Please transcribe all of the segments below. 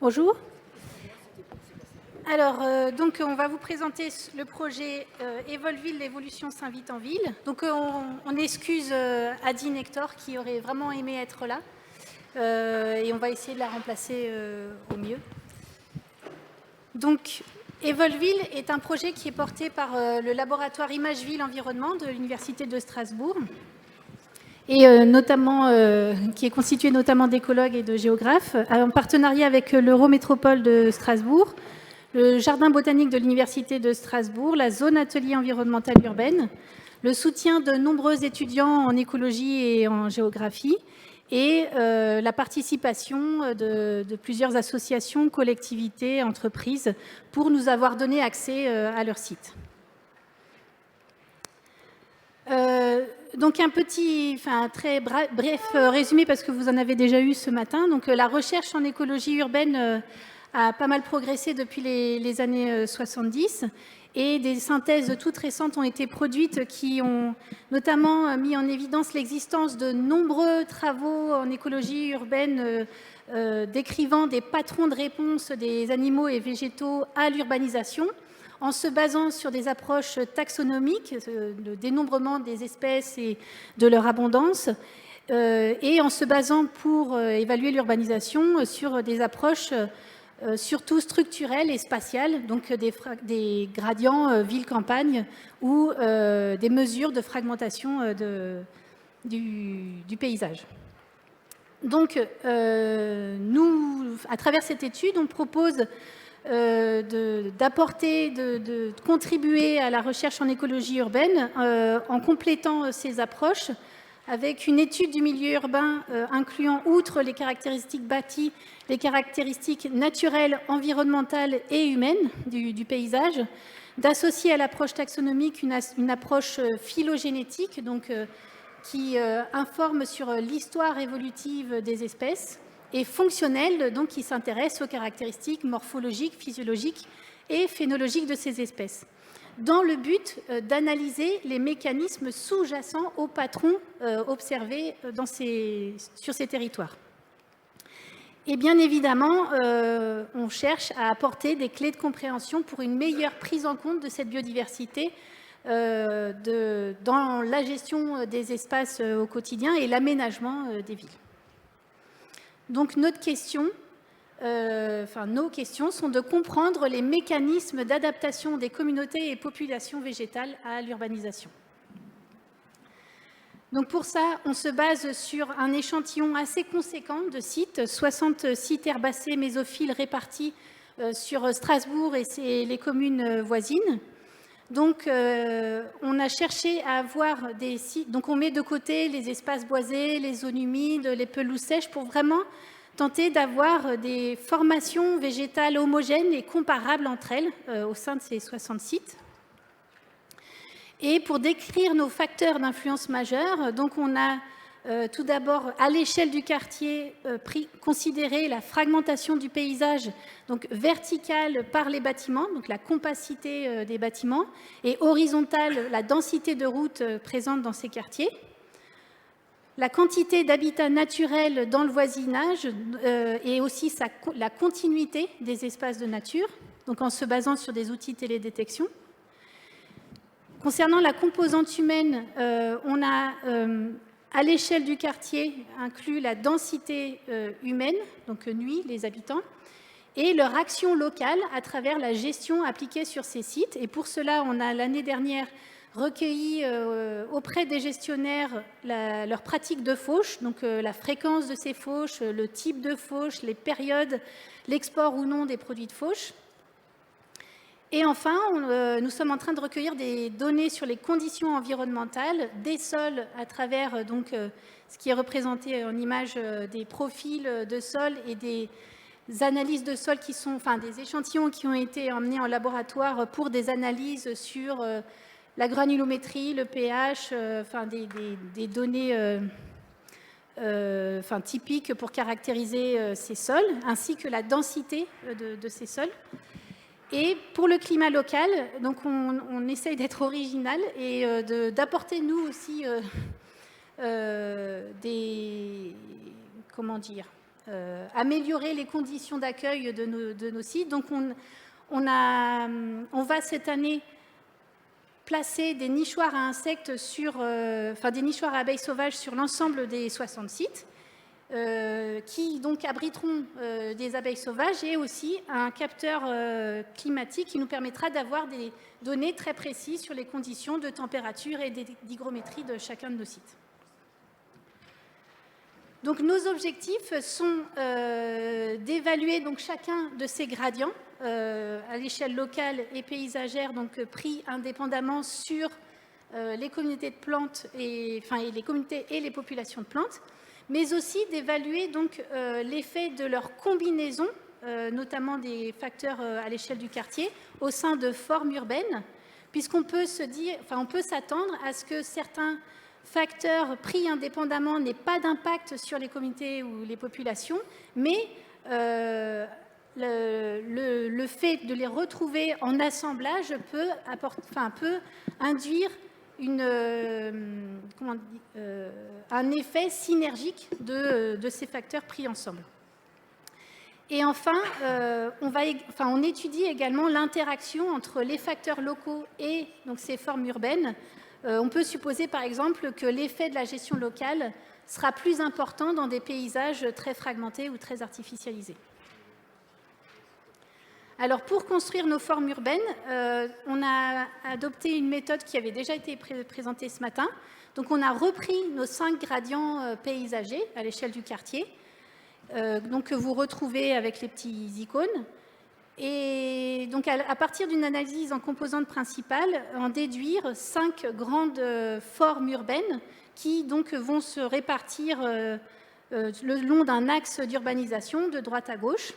Bonjour. Alors, donc, on va vous présenter le projet Evolville, l'évolution s'invite en ville. Donc, on excuse Adine Hector qui aurait vraiment aimé être là. Et on va essayer de la remplacer au mieux. Donc, Evolville est un projet qui est porté par le laboratoire Image-Ville Environnement de l'Université de Strasbourg. Et notamment, qui est constitué notamment d'écologues et de géographes, en partenariat avec l'Eurométropole de Strasbourg, le Jardin botanique de l'Université de Strasbourg, la zone atelier environnementale urbaine, le soutien de nombreux étudiants en écologie et en géographie, et la participation de plusieurs associations, collectivités, entreprises, pour nous avoir donné accès à leur site. Donc un très bref résumé parce que vous en avez déjà eu ce matin. Donc la recherche en écologie urbaine a pas mal progressé depuis les années 70 et des synthèses toutes récentes ont été produites qui ont notamment mis en évidence l'existence de nombreux travaux en écologie urbaine décrivant des patrons de réponse des animaux et végétaux à l'urbanisation, en se basant sur des approches taxonomiques, de dénombrement des espèces et de leur abondance, et en se basant pour évaluer l'urbanisation sur des approches surtout structurelles et spatiales, donc des gradients ville-campagne ou des mesures de fragmentation du paysage. Donc, nous, à travers cette étude, on propose d'apporter, de contribuer à la recherche en écologie urbaine en complétant ces approches avec une étude du milieu urbain incluant, outre les caractéristiques bâties, les caractéristiques naturelles, environnementales et humaines du paysage, d'associer à l'approche taxonomique une approche phylogénétique, donc, qui informe sur l'histoire évolutive des espèces, et fonctionnelle, donc qui s'intéresse aux caractéristiques morphologiques, physiologiques et phénologiques de ces espèces, dans le but d'analyser les mécanismes sous-jacents aux patrons observés sur ces territoires. Et bien évidemment, on cherche à apporter des clés de compréhension pour une meilleure prise en compte de cette biodiversité dans la gestion des espaces au quotidien et l'aménagement des villes. Donc nos questions sont de comprendre les mécanismes d'adaptation des communautés et populations végétales à l'urbanisation. Donc pour ça, on se base sur un échantillon assez conséquent de sites, 60 sites herbacés mésophiles répartis sur Strasbourg et les communes voisines. Donc, on a cherché à avoir des sites. Donc, on met de côté les espaces boisés, les zones humides, les pelouses sèches pour vraiment tenter d'avoir des formations végétales homogènes et comparables entre elles au sein de ces 60 sites. Et pour décrire nos facteurs d'influence majeurs, donc on a tout d'abord, à l'échelle du quartier, considéré la fragmentation du paysage, donc verticale par les bâtiments, donc la compacité des bâtiments, et horizontale, la densité de routes présente dans ces quartiers. La quantité d'habitat naturel dans le voisinage et aussi la continuité des espaces de nature, donc en se basant sur des outils télédétection. Concernant la composante humaine, on a à l'échelle du quartier inclus la densité humaine, donc nuit, les habitants, et leur action locale à travers la gestion appliquée sur ces sites. Et pour cela, on a l'année dernière recueilli auprès des gestionnaires leur pratique de fauche, donc la fréquence de ces fauches, le type de fauche, les périodes, l'export ou non des produits de fauche. Et enfin, nous sommes en train de recueillir des données sur les conditions environnementales des sols à travers donc, ce qui est représenté en image des profils de sol et des analyses de sol qui sont, enfin des échantillons qui ont été emmenés en laboratoire pour des analyses sur la granulométrie, le pH, enfin des données typiques pour caractériser ces sols, ainsi que la densité de ces sols. Et pour le climat local, donc on essaye d'être original et d'apporter nous aussi améliorer les conditions d'accueil de nos sites. Donc on va cette année placer des nichoirs à insectes des nichoirs à abeilles sauvages sur l'ensemble des 60 sites, qui donc abriteront des abeilles sauvages et aussi un capteur climatique qui nous permettra d'avoir des données très précises sur les conditions de température et d'hygrométrie de chacun de nos sites. Donc nos objectifs sont d'évaluer donc chacun de ces gradients à l'échelle locale et paysagère, donc pris indépendamment sur les communautés de plantes les communautés et les populations de plantes, mais aussi d'évaluer donc l'effet de leur combinaison, notamment des facteurs à l'échelle du quartier, au sein de formes urbaines, puisqu'on peut on peut s'attendre à ce que certains facteurs pris indépendamment n'aient pas d'impact sur les communautés ou les populations, mais le fait de les retrouver en assemblage peut induire un effet synergique de ces facteurs pris ensemble. Et enfin, on étudie également l'interaction entre les facteurs locaux et donc, ces formes urbaines. On peut supposer par exemple que l'effet de la gestion locale sera plus important dans des paysages très fragmentés ou très artificialisés. Alors pour construire nos formes urbaines, on a adopté une méthode qui avait déjà été présentée ce matin. Donc on a repris nos 5 gradients paysagers à l'échelle du quartier, que vous retrouvez avec les petits icônes. Et donc, à partir d'une analyse en composantes principales, en déduire 5 grandes formes urbaines qui donc vont se répartir le long d'un axe d'urbanisation de droite à gauche.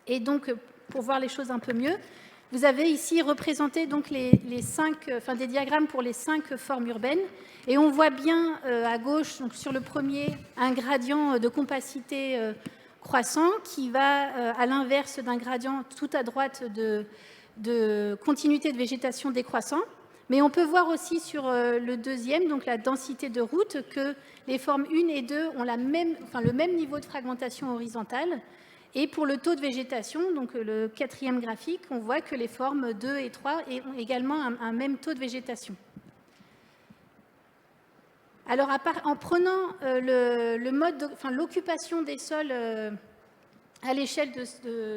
Et donc, pour voir les choses un peu mieux, vous avez ici représenté donc des diagrammes pour les 5 formes urbaines. Et on voit bien à gauche, donc sur le premier, un gradient de compacité croissant qui va à l'inverse d'un gradient tout à droite de continuité de végétation décroissant. Mais on peut voir aussi sur le deuxième, donc la densité de route, que les formes 1 et 2 ont le même niveau de fragmentation horizontale. Et pour le taux de végétation, donc le 4e graphique, on voit que les formes 2 et 3 ont également un même taux de végétation. Alors, en prenant l'occupation des sols à l'échelle de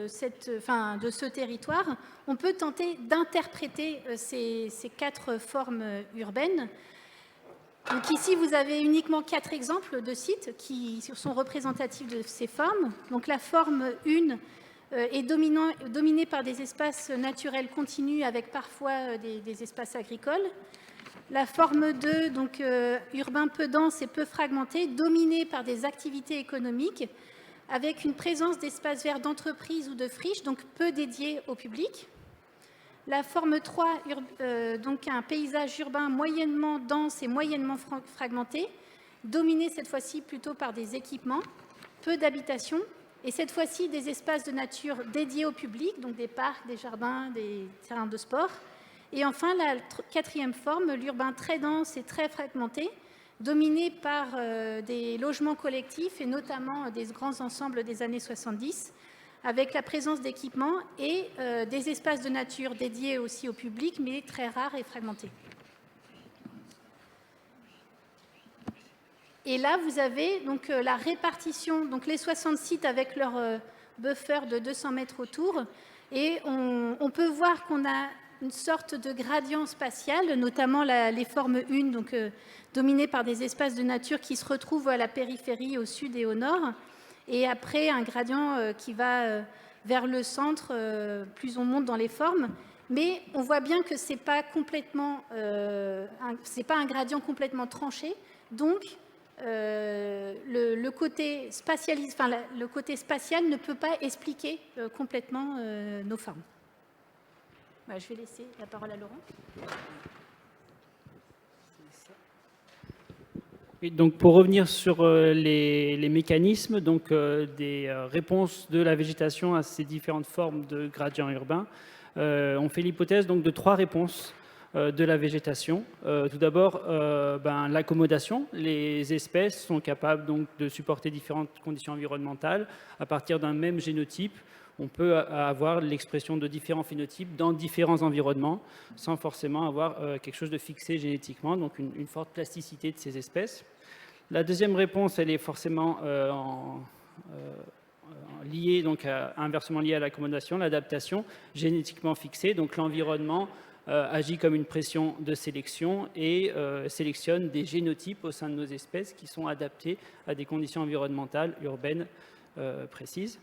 ce territoire, on peut tenter d'interpréter ces 4 formes urbaines. Donc ici, vous avez uniquement 4 exemples de sites qui sont représentatifs de ces formes. Donc la forme 1 est dominée par des espaces naturels continus avec parfois des espaces agricoles. La forme 2, donc urbain peu dense et peu fragmenté, dominée par des activités économiques avec une présence d'espaces verts d'entreprise ou de friches, donc peu dédiés au public. La forme 3, donc un paysage urbain moyennement dense et moyennement fragmenté, dominé cette fois-ci plutôt par des équipements, peu d'habitations, et cette fois-ci des espaces de nature dédiés au public, donc des parcs, des jardins, des terrains de sport. Et enfin, la 4e forme, l'urbain très dense et très fragmenté, dominé par des logements collectifs et notamment des grands ensembles des années 70, avec la présence d'équipements et des espaces de nature dédiés aussi au public, mais très rares et fragmentés. Et là, vous avez donc la répartition, donc les 60 sites avec leur buffer de 200 mètres autour, et on peut voir qu'on a une sorte de gradient spatial, notamment les formes 1, donc dominées par des espaces de nature qui se retrouvent à la périphérie au sud et au nord, et après un gradient qui va vers le centre, plus on monte dans les formes. Mais on voit bien que ce n'est pas un gradient complètement tranché, donc le côté spatial ne peut pas expliquer complètement nos formes. Voilà, je vais laisser la parole à Laurent. Et donc, pour revenir sur les mécanismes donc, des réponses de la végétation à ces différentes formes de gradients urbains, on fait l'hypothèse donc, de 3 réponses de la végétation. Tout d'abord, l'accommodation. Les espèces sont capables donc, de supporter différentes conditions environnementales. À partir d'un même génotype, on peut avoir l'expression de différents phénotypes dans différents environnements, sans forcément avoir quelque chose de fixé génétiquement, donc une forte plasticité de ces espèces. La deuxième réponse, elle est forcément liée, donc inversement liée à l'accommodation, l'adaptation génétiquement fixée, donc l'environnement agit comme une pression de sélection et sélectionne des génotypes au sein de nos espèces qui sont adaptés à des conditions environnementales urbaines précises.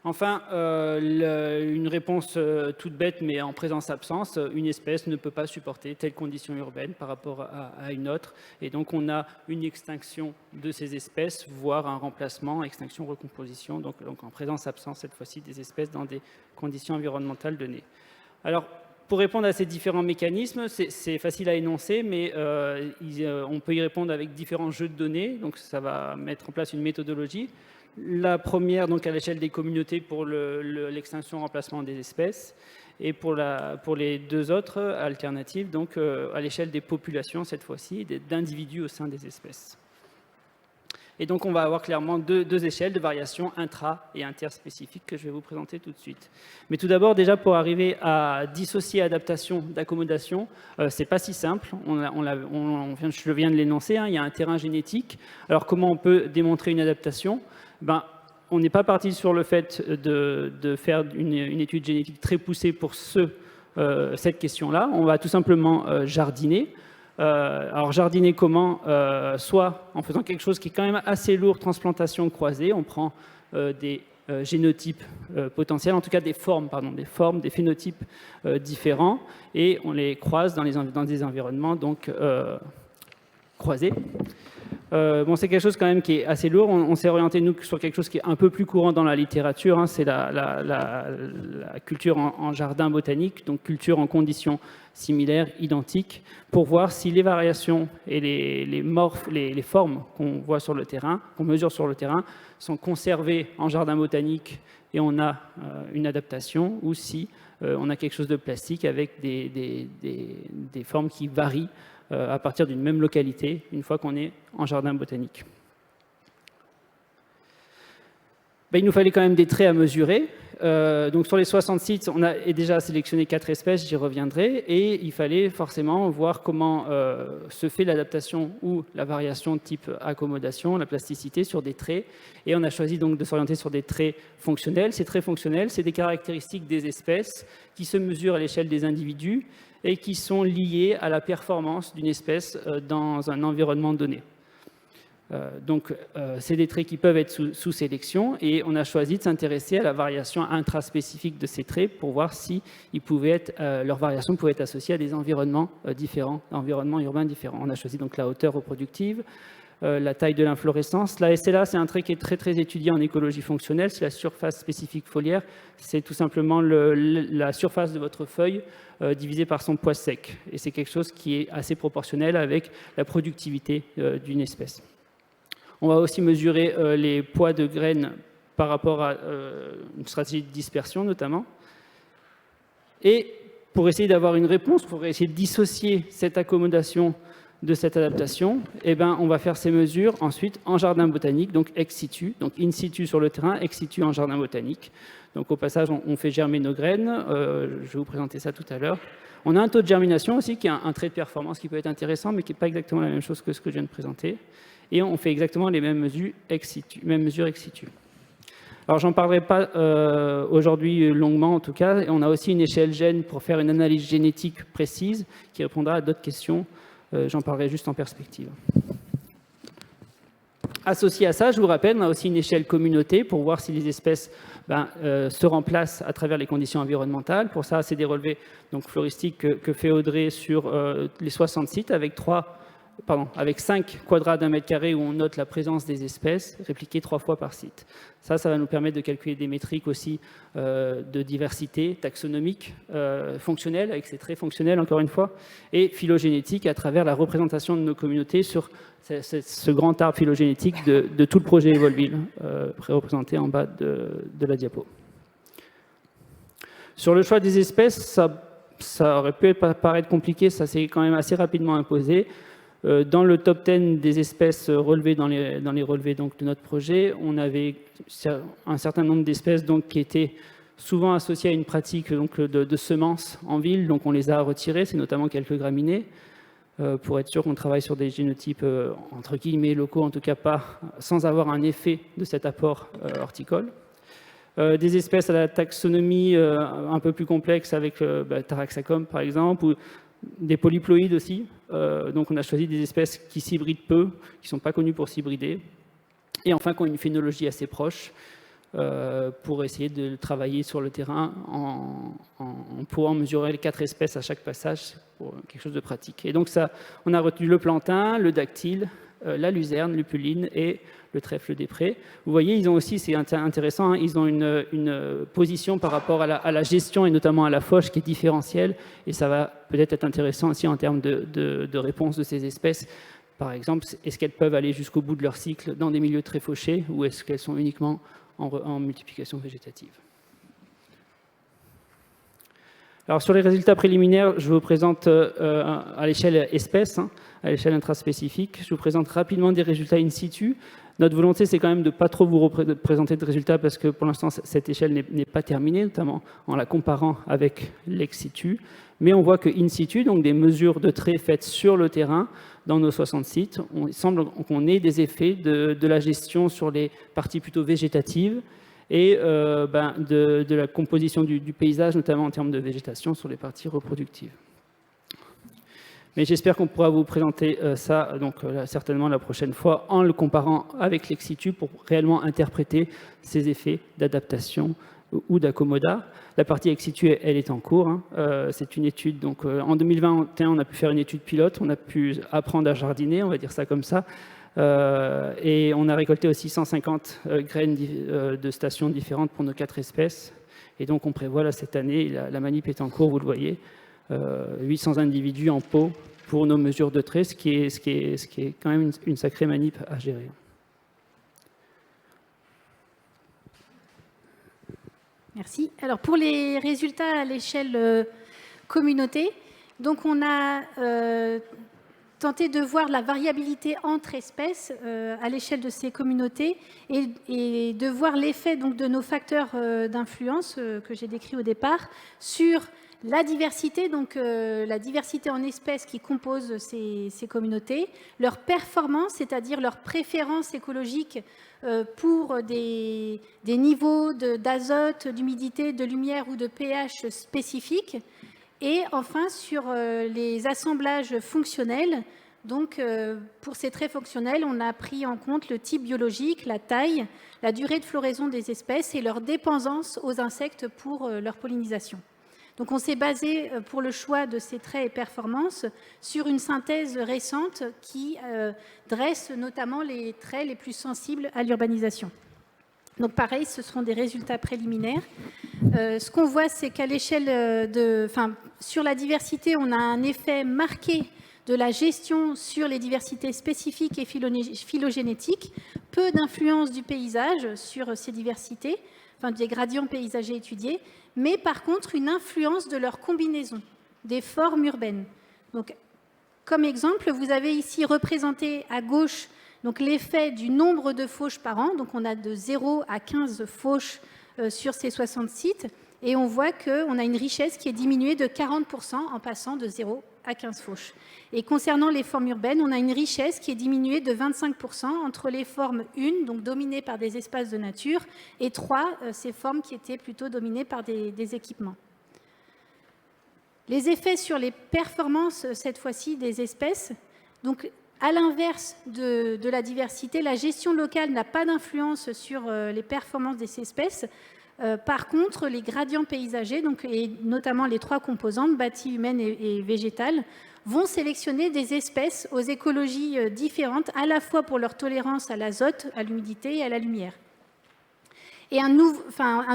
Enfin, une réponse toute bête, mais en présence-absence, une espèce ne peut pas supporter telle condition urbaine par rapport à une autre. Et donc, on a une extinction de ces espèces, voire un remplacement, extinction-recomposition, donc en présence-absence, cette fois-ci, des espèces dans des conditions environnementales données. Alors, pour répondre à ces différents mécanismes, c'est facile à énoncer, mais on peut y répondre avec différents jeux de données. Donc, ça va mettre en place une méthodologie. La première, donc à l'échelle des communautés pour l'extinction-remplacement des espèces, et pour les deux autres alternatives, donc à l'échelle des populations cette fois-ci, d'individus au sein des espèces. Et donc on va avoir clairement deux échelles de variation intra- et interspécifiques que je vais vous présenter tout de suite. Mais tout d'abord, déjà pour arriver à dissocier adaptation d'accommodation, c'est pas si simple. Je viens de l'énoncer, hein, il y a un terrain génétique. Alors comment on peut démontrer une adaptation ? On n'est pas parti sur le fait de faire une étude génétique très poussée pour cette question-là. On va tout simplement jardiner. Alors jardiner comment ? Soit en faisant quelque chose qui est quand même assez lourd, transplantation croisée. On prend des génotypes potentiels, en tout cas des formes, des phénotypes différents, et on les croise dans des environnements donc croisés. C'est quelque chose quand même qui est assez lourd. On s'est orienté, nous, sur quelque chose qui est un peu plus courant dans la littérature. Hein, c'est la culture en jardin botanique, donc culture en conditions similaires, identiques, pour voir si les variations et les formes qu'on voit sur le terrain, qu'on mesure sur le terrain, sont conservées en jardin botanique et on a une adaptation, ou si on a quelque chose de plastique avec des formes qui varient à partir d'une même localité, une fois qu'on est en jardin botanique. Il nous fallait quand même des traits à mesurer. Donc sur les 60 sites, on a déjà sélectionné 4 espèces, j'y reviendrai, et il fallait forcément voir comment se fait l'adaptation ou la variation de type accommodation, la plasticité sur des traits, et on a choisi donc de s'orienter sur des traits fonctionnels. Ces traits fonctionnels, c'est des caractéristiques des espèces qui se mesurent à l'échelle des individus et qui sont liées à la performance d'une espèce dans un environnement donné. C'est des traits qui peuvent être sous sélection, et on a choisi de s'intéresser à la variation intraspécifique de ces traits pour voir si leur variation pouvait être associée à des environnements différents, environnements urbains différents. On a choisi donc la hauteur reproductive, la taille de l'inflorescence. La SLA, c'est un trait qui est très, très étudié en écologie fonctionnelle, c'est la surface spécifique foliaire. C'est tout simplement la surface de votre feuille divisée par son poids sec. Et c'est quelque chose qui est assez proportionnel avec la productivité d'une espèce. On va aussi mesurer les poids de graines par rapport à une stratégie de dispersion notamment. Et pour essayer d'avoir une réponse, pour essayer de dissocier cette accommodation de cette adaptation, on va faire ces mesures ensuite en jardin botanique, donc ex situ, donc in situ sur le terrain, ex situ en jardin botanique. Donc au passage, on fait germer nos graines, je vais vous présenter ça tout à l'heure. On a un taux de germination aussi qui est un trait de performance qui peut être intéressant, mais qui n'est pas exactement la même chose que ce que je viens de présenter. Et on fait exactement les mêmes mesures ex situ. Alors, j'en parlerai pas aujourd'hui longuement, en tout cas. Et on a aussi une échelle gène pour faire une analyse génétique précise qui répondra à d'autres questions. J'en parlerai juste en perspective. Associé à ça, je vous rappelle, on a aussi une échelle communauté pour voir si les espèces se remplacent à travers les conditions environnementales. Pour ça, c'est des relevés floristiques que fait Audrey sur les 60 sites avec 5 quadrats d'un mètre carré où on note la présence des espèces, répliquées 3 fois par site. Ça va nous permettre de calculer des métriques aussi de diversité taxonomique, fonctionnelle, avec ces traits fonctionnels encore une fois, et phylogénétique à travers la représentation de nos communautés sur ce grand arbre phylogénétique de tout le projet Evolville, représenté en bas de la diapo. Sur le choix des espèces, ça ça aurait pu paraître compliqué, ça s'est quand même assez rapidement imposé. Dans le top 10 des espèces relevées dans les relevés donc, de notre projet, on avait un certain nombre d'espèces donc, qui étaient souvent associées à une pratique donc, de semences en ville, donc on les a retirées, c'est notamment quelques graminées, pour être sûr qu'on travaille sur des génotypes entre guillemets locaux, en tout cas pas sans avoir un effet de cet apport horticole. Des espèces à la taxonomie un peu plus complexe avec Taraxacum par exemple, ou des polyploïdes aussi. Donc on a choisi des espèces qui s'hybrident peu, qui ne sont pas connues pour s'hybrider, et enfin qui ont une phénologie assez proche pour essayer de travailler sur le terrain en pouvant mesurer les 4 espèces à chaque passage pour quelque chose de pratique. Et donc ça, on a retenu le plantain, le dactyle, la luzerne, l'upuline et le trèfle des prés. Vous voyez, ils ont aussi, c'est intéressant, hein, ils ont une position par rapport à la gestion et notamment à la fauche qui est différentielle, et ça va peut-être être intéressant aussi en termes de réponse de ces espèces. Par exemple, est-ce qu'elles peuvent aller jusqu'au bout de leur cycle dans des milieux très fauchés ou est-ce qu'elles sont uniquement en multiplication végétative? Alors sur les résultats préliminaires, je vous présente à l'échelle espèce, hein, à l'échelle intraspécifique, je vous présente rapidement des résultats in situ. Notre volonté, c'est quand même de ne pas trop vous présenter de résultats parce que pour l'instant, cette échelle n'est pas terminée, notamment en la comparant avec l'ex situ. Mais on voit que in situ, donc des mesures de traits faites sur le terrain, dans nos 60 sites, il semble qu'on ait des effets de la gestion sur les parties plutôt végétatives et de la composition du paysage, notamment en termes de végétation sur les parties reproductives. Mais j'espère qu'on pourra vous présenter ça donc, certainement la prochaine fois en le comparant avec l'ex situ pour réellement interpréter ces effets d'adaptation ou d'accommodat. La partie ex situ, elle est en cours. Hein. C'est une étude. Donc, en 2021, on a pu faire une étude pilote. On a pu apprendre à jardiner, on va dire ça comme ça. Et on a récolté aussi 150 graines de stations différentes pour nos 4 espèces. Et donc, on prévoit là, cette année, la manip est en cours, vous le voyez, 800 individus en pot pour nos mesures de traits, ce qui est quand même une sacrée manip à gérer. Merci. Alors pour les résultats à l'échelle communauté, donc on a tenté de voir la variabilité entre espèces à l'échelle de ces communautés et de voir l'effet donc de nos facteurs d'influence que j'ai décrits au départ sur la diversité, donc la diversité en espèces qui composent ces communautés, leur performance, c'est-à-dire leur préférence écologique pour des niveaux d'azote, d'humidité, de lumière ou de pH spécifiques, et enfin sur les assemblages fonctionnels. Donc pour ces traits fonctionnels, on a pris en compte le type biologique, la taille, la durée de floraison des espèces et leur dépendance aux insectes pour leur pollinisation. Donc on s'est basé pour le choix de ces traits et performances sur une synthèse récente qui dresse notamment les traits les plus sensibles à l'urbanisation. Donc pareil, ce seront des résultats préliminaires. Ce qu'on voit, c'est qu'à l'échelle sur la diversité, on a un effet marqué de la gestion sur les diversités spécifiques et phylogénétiques, peu d'influence du paysage sur ces diversités, enfin des gradients paysagers étudiés, mais par contre une influence de leur combinaison, des formes urbaines. Donc, comme exemple, vous avez ici représenté à gauche l'effet du nombre de fauches par an. Donc on a de 0 à 15 fauches sur ces 60 sites, et on voit qu'on a une richesse qui est diminuée de 40% en passant de 0 à 15 fauches. Et concernant les formes urbaines, on a une richesse qui est diminuée de 25% entre les formes 1, donc dominées par des espaces de nature, et 3, ces formes qui étaient plutôt dominées par des équipements. Les effets sur les performances, cette fois-ci, des espèces. Donc, à l'inverse de la diversité, la gestion locale n'a pas d'influence sur les performances des espèces. Par contre, les gradients paysagers, donc, et notamment les 3 composantes, bâties, humaines et végétales, vont sélectionner des espèces aux écologies différentes, à la fois pour leur tolérance à l'azote, à l'humidité et à la lumière. Et un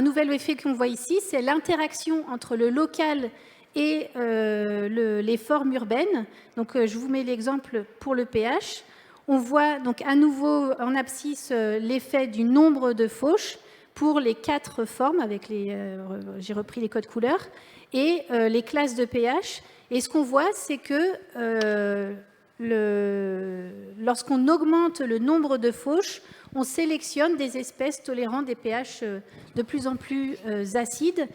nouvel effet qu'on voit ici, c'est l'interaction entre le local et les formes urbaines. Donc, je vous mets l'exemple pour le pH. On voit donc à nouveau en abscisse l'effet du nombre de fauches pour les 4 formes, j'ai repris les codes couleurs, et les classes de pH. Et ce qu'on voit, c'est que lorsqu'on augmente le nombre de fauches, on sélectionne des espèces tolérant des pH de plus en plus acides.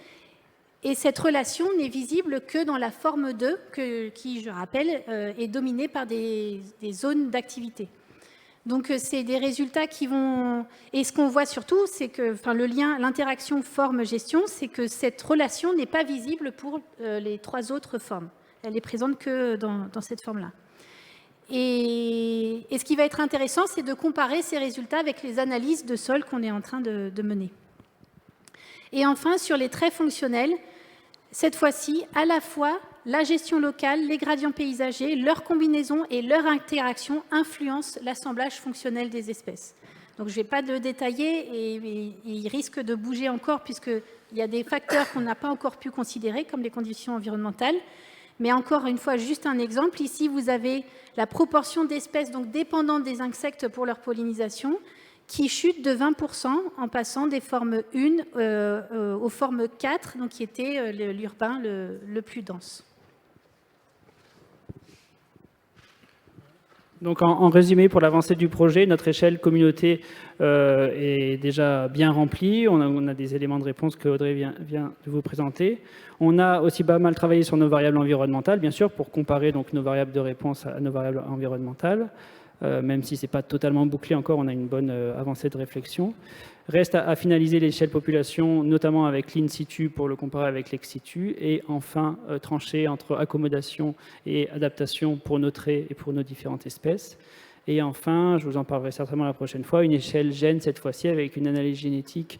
Et cette relation n'est visible que dans la forme 2, qui, je rappelle, est dominée par des zones d'activité. Donc, c'est des résultats qui vont... Et ce qu'on voit surtout, c'est que le lien, l'interaction forme-gestion, c'est que cette relation n'est pas visible pour les 3 autres formes. Elle est présente que dans cette forme-là. Et ce qui va être intéressant, c'est de comparer ces résultats avec les analyses de sol qu'on est en train de mener. Et enfin, sur les traits fonctionnels, cette fois-ci, à la fois, la gestion locale, les gradients paysagers, leur combinaison et leur interaction influencent l'assemblage fonctionnel des espèces. Donc, je ne vais pas le détailler et il risque de bouger encore puisqu'il y a des facteurs qu'on n'a pas encore pu considérer, comme les conditions environnementales. Mais encore une fois, juste un exemple. Ici, vous avez la proportion d'espèces donc dépendantes des insectes pour leur pollinisation qui chute de 20% en passant des formes 1 aux formes 4, donc qui était l'urbain le plus dense. Donc en résumé, pour l'avancée du projet, notre échelle communauté est déjà bien remplie. On a des éléments de réponse que Audrey vient de vous présenter. On a aussi pas mal travaillé sur nos variables environnementales, bien sûr, pour comparer donc, nos variables de réponse à nos variables environnementales. Même si ce n'est pas totalement bouclé encore, on a une bonne avancée de réflexion. Reste à finaliser l'échelle population, notamment avec l'in situ pour le comparer avec l'ex situ. Et enfin, trancher entre accommodation et adaptation pour nos traits et pour nos différentes espèces. Et enfin, je vous en parlerai certainement la prochaine fois, une échelle gène cette fois-ci avec une analyse génétique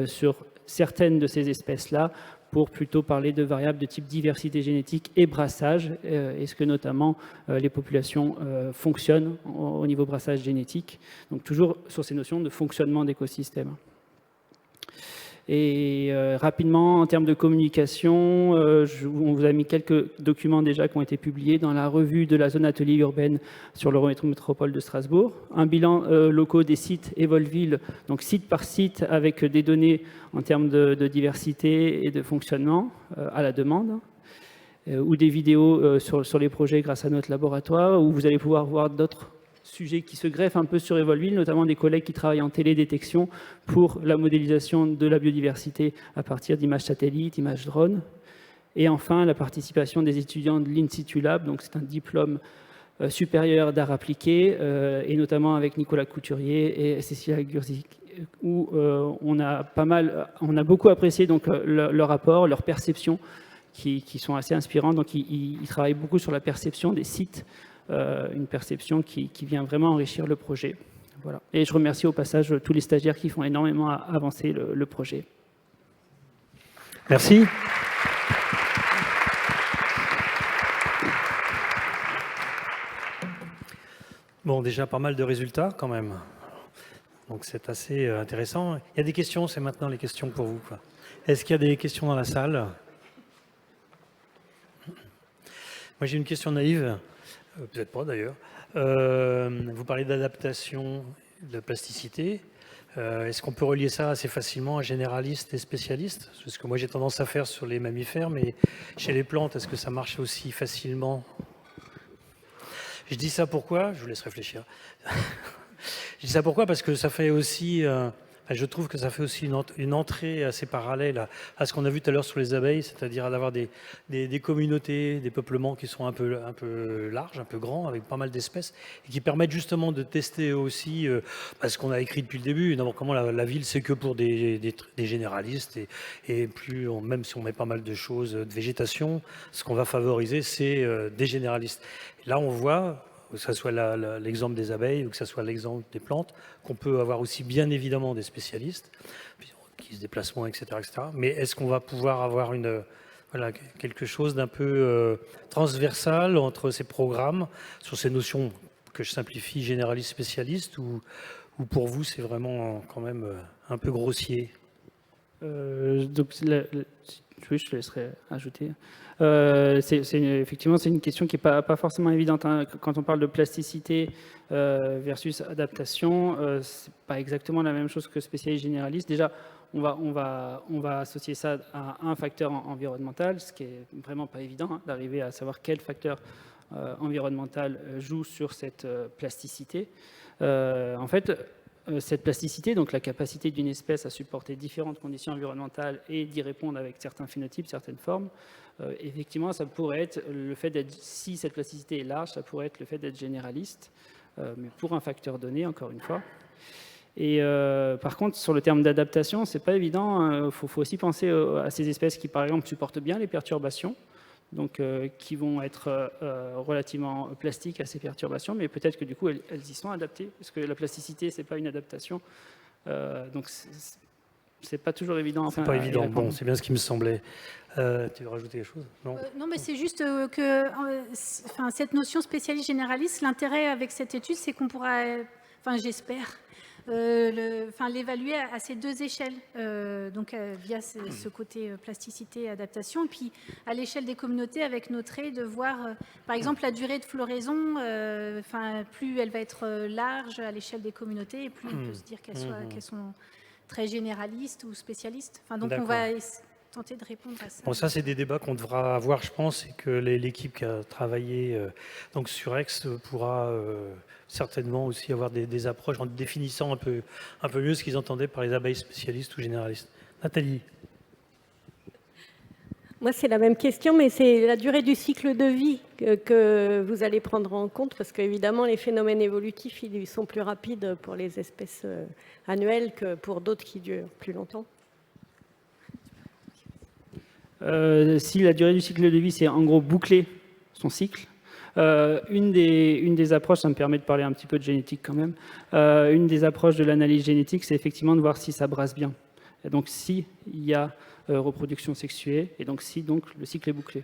sur certaines de ces espèces-là pour plutôt parler de variables de type diversité génétique et brassage. Est-ce que notamment les populations fonctionnent au niveau brassage génétique? Donc toujours sur ces notions de fonctionnement d'écosystème. Et rapidement, en termes de communication, on vous a mis quelques documents déjà qui ont été publiés dans la revue de la zone atelier urbaine sur l'Eurométropole de Strasbourg. Un bilan locaux des sites Evolville, donc site par site, avec des données en termes de diversité et de fonctionnement à la demande. Ou des vidéos sur les projets grâce à notre laboratoire, où vous allez pouvoir voir d'autres sujets qui se greffent un peu sur Evolville, notamment des collègues qui travaillent en télédétection pour la modélisation de la biodiversité à partir d'images satellites, images drones. Et enfin, la participation des étudiants de l'In Situ Lab, donc c'est un diplôme supérieur d'art appliqué, et notamment avec Nicolas Couturier et Cécilia Gurzik, où on a beaucoup apprécié donc, leur rapport, leurs perceptions, qui sont assez inspirantes. Donc, ils travaillent beaucoup sur la perception des sites, une perception qui vient vraiment enrichir le projet. Voilà. Et je remercie au passage tous les stagiaires qui font énormément avancer le projet. Merci. Bon, déjà pas mal de résultats quand même. Donc c'est assez intéressant. Il y a des questions, c'est maintenant les questions pour vous. Est-ce qu'il y a des questions dans la salle? Moi j'ai une question naïve. Peut-être pas d'ailleurs. Vous parlez d'adaptation, de plasticité. Est-ce qu'on peut relier ça assez facilement à généraliste et spécialiste? C'est ce que moi j'ai tendance à faire sur les mammifères, mais chez les plantes, est-ce que ça marche aussi facilement? Je dis ça pourquoi? Je vous laisse réfléchir. Je dis ça pourquoi? Parce que ça fait aussi... je trouve que ça fait aussi une entrée assez parallèle à ce qu'on a vu tout à l'heure sur les abeilles, c'est-à-dire d'avoir des communautés, des peuplements qui sont un peu larges, un peu grands, avec pas mal d'espèces, et qui permettent justement de tester aussi ce qu'on a écrit depuis le début, d'abord comment la ville, c'est que pour des généralistes, et plus, même si on met pas mal de choses, de végétation, ce qu'on va favoriser, c'est des généralistes. Et là, on voit... que ce soit l'exemple des abeilles ou que ce soit l'exemple des plantes, qu'on peut avoir aussi bien évidemment des spécialistes qui se déplacent moins, etc., etc. Mais est-ce qu'on va pouvoir avoir quelque chose d'un peu transversal entre ces programmes, sur ces notions que je simplifie, généraliste, spécialiste, ou pour vous c'est vraiment quand même un peu grossier? Oui, je te laisserai ajouter. Effectivement, c'est une question qui n'est pas forcément évidente, hein. Quand on parle de plasticité versus adaptation, c'est pas exactement la même chose que spécialiste généraliste. Déjà, on va associer ça à un facteur environnemental, ce qui est vraiment pas évident, hein, d'arriver à savoir quel facteur environnemental joue sur cette plasticité. En fait, cette plasticité, donc la capacité d'une espèce à supporter différentes conditions environnementales et d'y répondre avec certains phénotypes, certaines formes, effectivement, ça pourrait être le fait d'être, si cette plasticité est large, ça pourrait être le fait d'être généraliste, mais pour un facteur donné, encore une fois. Et par contre, sur le terme d'adaptation, c'est pas évident. Il faut aussi penser à ces espèces qui, par exemple, supportent bien les perturbations, donc qui vont être relativement plastiques à ces perturbations, mais peut-être que du coup, elles y sont adaptées, parce que la plasticité, c'est pas une adaptation. Donc, c'est pas toujours évident. C'est pas évident. Bon, c'est bien ce qui me semblait. Tu veux rajouter quelque chose? Non, mais c'est juste que cette notion spécialiste généraliste, l'intérêt avec cette étude, c'est qu'on pourra, j'espère, l'évaluer à ces deux échelles, donc via ce côté plasticité et adaptation, et puis à l'échelle des communautés avec nos traits, de voir, par exemple, la durée de floraison, plus elle va être large à l'échelle des communautés, et plus on peut se dire qu'elles sont très généralistes ou spécialistes. Donc on va tenter de répondre à ça. Bon, ça, c'est des débats qu'on devra avoir, je pense, et que l'équipe qui a travaillé donc sur Aix pourra certainement aussi avoir des approches en définissant un peu mieux ce qu'ils entendaient par les abeilles spécialistes ou généralistes. Nathalie. Moi, c'est la même question, mais c'est la durée du cycle de vie que vous allez prendre en compte, parce qu'évidemment, les phénomènes évolutifs, ils sont plus rapides pour les espèces annuelles que pour d'autres qui durent plus longtemps. Si la durée du cycle de vie, c'est en gros boucler son cycle, une des approches, ça me permet de parler un petit peu de génétique quand même, une des approches de l'analyse génétique, c'est effectivement de voir si ça brasse bien. Et donc, s'il y a reproduction sexuée, et donc si le cycle est bouclé.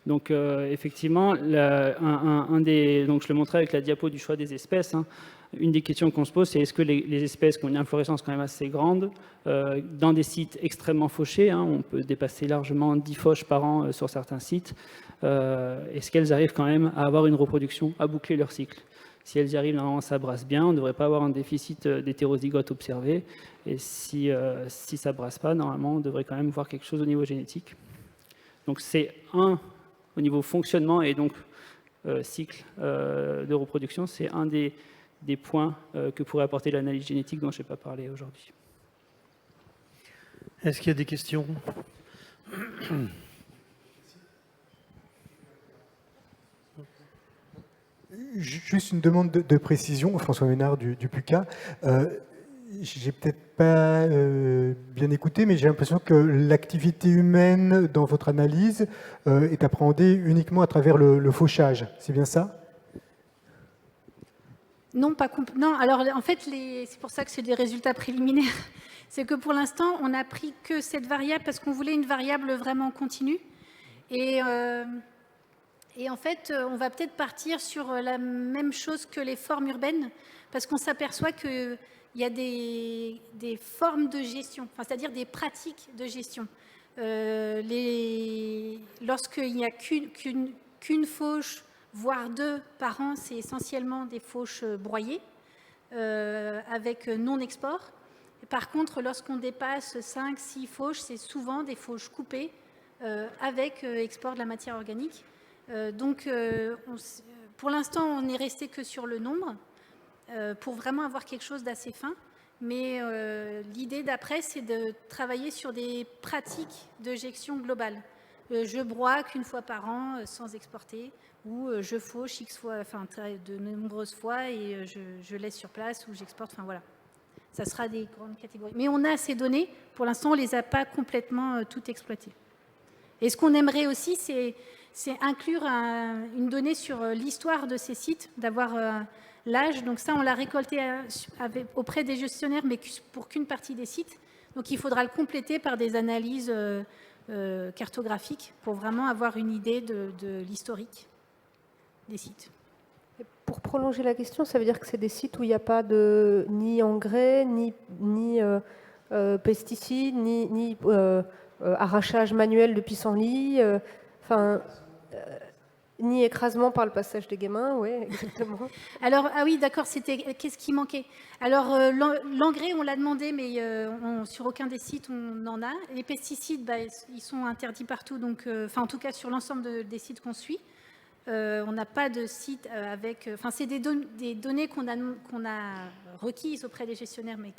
Donc, effectivement, donc je le montrais avec la diapo du choix des espèces, hein. Une des questions qu'on se pose, c'est est-ce que les espèces qui ont une inflorescence quand même assez grande, dans des sites extrêmement fauchés, hein, on peut dépasser largement 10 fauches par an sur certains sites, est-ce qu'elles arrivent quand même à avoir une reproduction, à boucler leur cycle? Si elles y arrivent, normalement, ça brasse bien, on ne devrait pas avoir un déficit d'hétérozygote observé, et si ça ne brasse pas, normalement, on devrait quand même voir quelque chose au niveau génétique. Donc c'est au niveau fonctionnement, et donc cycle de reproduction, c'est un des points que pourrait apporter l'analyse génétique dont je n'ai pas parlé aujourd'hui. Est-ce qu'il y a des questions? Juste une demande de précision, François Ménard du PUCA. J'ai peut-être pas bien écouté, mais j'ai l'impression que l'activité humaine dans votre analyse est appréhendée uniquement à travers le fauchage. C'est bien ça? Non, non, alors en fait, c'est pour ça que c'est des résultats préliminaires. C'est que pour l'instant, on n'a pris que cette variable parce qu'on voulait une variable vraiment continue. Et en fait, on va peut-être partir sur la même chose que les formes urbaines, parce qu'on s'aperçoit qu'il y a des formes de gestion, c'est-à-dire des pratiques de gestion. Lorsqu'il n'y a qu'une fauche, voire deux par an, c'est essentiellement des fauches broyées, avec non-export. Par contre, lorsqu'on dépasse 5-6 fauches, c'est souvent des fauches coupées, avec export de la matière organique. Donc, pour l'instant, on n'est resté que sur le nombre, pour vraiment avoir quelque chose d'assez fin. Mais l'idée d'après, c'est de travailler sur des pratiques de gestion globale. Je broie qu'une fois par an sans exporter, ou je fauche X fois, de nombreuses fois et je laisse sur place ou j'exporte, voilà. Ça sera des grandes catégories. Mais on a ces données, pour l'instant, on ne les a pas complètement toutes exploitées. Et ce qu'on aimerait aussi, c'est inclure une donnée sur l'histoire de ces sites, d'avoir l'âge. Donc ça, on l'a récolté auprès des gestionnaires, mais pour qu'une partie des sites. Donc il faudra le compléter par des analyses cartographiques pour vraiment avoir une idée de l'historique des sites. Pour prolonger la question, ça veut dire que c'est des sites où il n'y a pas ni engrais, ni pesticides, ni arrachage manuel de pissenlit, ni écrasement par le passage des gamins, oui, exactement. Alors, ah oui, d'accord, c'était qu'est-ce qui manquait? Alors, l'engrais, on l'a demandé, mais sur aucun des sites, on en a. Les pesticides, ils sont interdits partout, donc, en tout cas, sur l'ensemble des sites qu'on suit. On n'a pas de site avec... c'est des données qu'on a requises auprès des gestionnaires, mais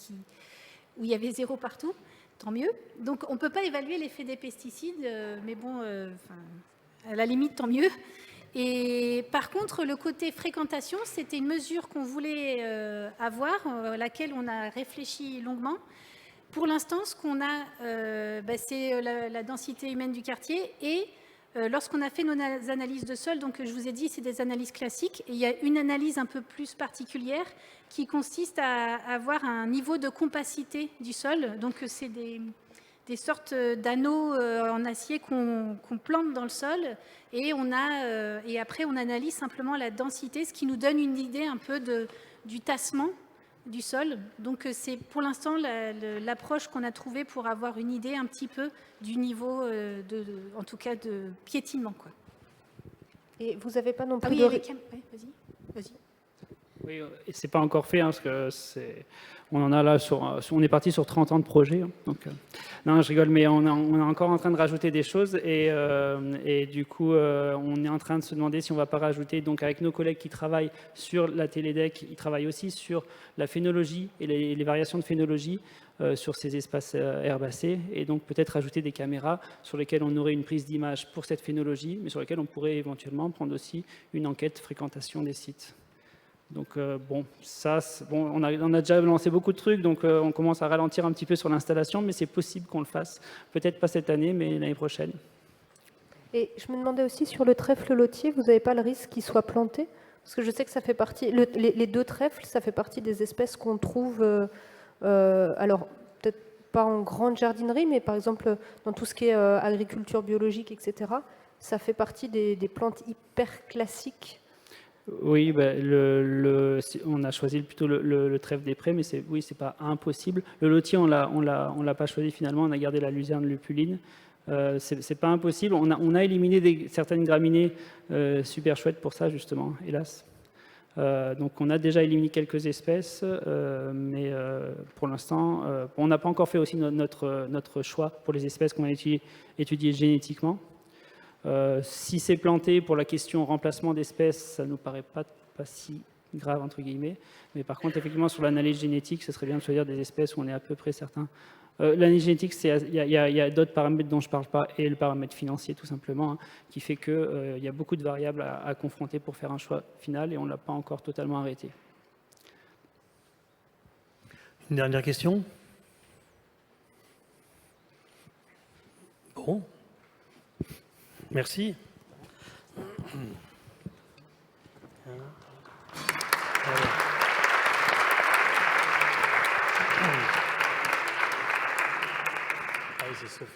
où il y avait 0 partout, tant mieux. Donc, on ne peut pas évaluer l'effet des pesticides, mais bon, à la limite, tant mieux. Et par contre, le côté fréquentation, c'était une mesure qu'on voulait avoir, à laquelle on a réfléchi longuement. Pour l'instant, ce qu'on a, c'est la densité humaine du quartier et lorsqu'on a fait nos analyses de sol, donc je vous ai dit, c'est des analyses classiques, et il y a une analyse un peu plus particulière qui consiste à avoir un niveau de compacité du sol. Donc c'est des sortes d'anneaux en acier qu'on plante dans le sol, et après on analyse simplement la densité, ce qui nous donne une idée un peu du tassement du sol. Donc c'est pour l'instant l'approche qu'on a trouvée pour avoir une idée un petit peu du niveau, en tout cas de piétinement, quoi. Et vous n'avez pas non plus oui, vas-y. Oui, et c'est pas encore fait, parce que on en a là on est parti sur 30 ans de projet. Donc, non, je rigole, mais on est encore en train de rajouter des choses et du coup, on est en train de se demander si on ne va pas rajouter, donc avec nos collègues qui travaillent sur la télédec, ils travaillent aussi sur la phénologie et les variations de phénologie sur ces espaces herbacés, et donc peut-être rajouter des caméras sur lesquelles on aurait une prise d'image pour cette phénologie, mais sur lesquelles on pourrait éventuellement prendre aussi une enquête fréquentation des sites. Donc on a déjà lancé beaucoup de trucs, donc on commence à ralentir un petit peu sur l'installation, mais c'est possible qu'on le fasse, peut-être pas cette année, mais l'année prochaine. Et je me demandais aussi sur le trèfle lotier, vous n'avez pas le risque qu'il soit planté? Parce que je sais que ça fait partie, les 2 trèfles, ça fait partie des espèces qu'on trouve, alors peut-être pas en grande jardinerie, mais par exemple dans tout ce qui est agriculture biologique, etc. Ça fait partie des plantes hyper classiques. Oui, on a choisi plutôt le trèfle des prés, mais c'est pas impossible. Le lotier, on l'a pas choisi finalement, on a gardé la luzerne lupuline. C'est pas impossible. On a éliminé certaines graminées super chouettes pour ça justement, hélas. Donc on a déjà éliminé quelques espèces, mais pour l'instant, on n'a pas encore fait aussi notre choix pour les espèces qu'on a étudiées génétiquement. Si c'est planté pour la question remplacement d'espèces, ça ne nous paraît pas si grave, entre guillemets. Mais par contre, effectivement, sur l'analyse génétique, ce serait bien de choisir des espèces où on est à peu près certain. L'analyse génétique, il y a d'autres paramètres dont je ne parle pas, et le paramètre financier, tout simplement, qui fait qu'il y a beaucoup de variables à confronter pour faire un choix final, et on ne l'a pas encore totalement arrêté. Une dernière question? Bon. Merci. Allez, c'est Sophie.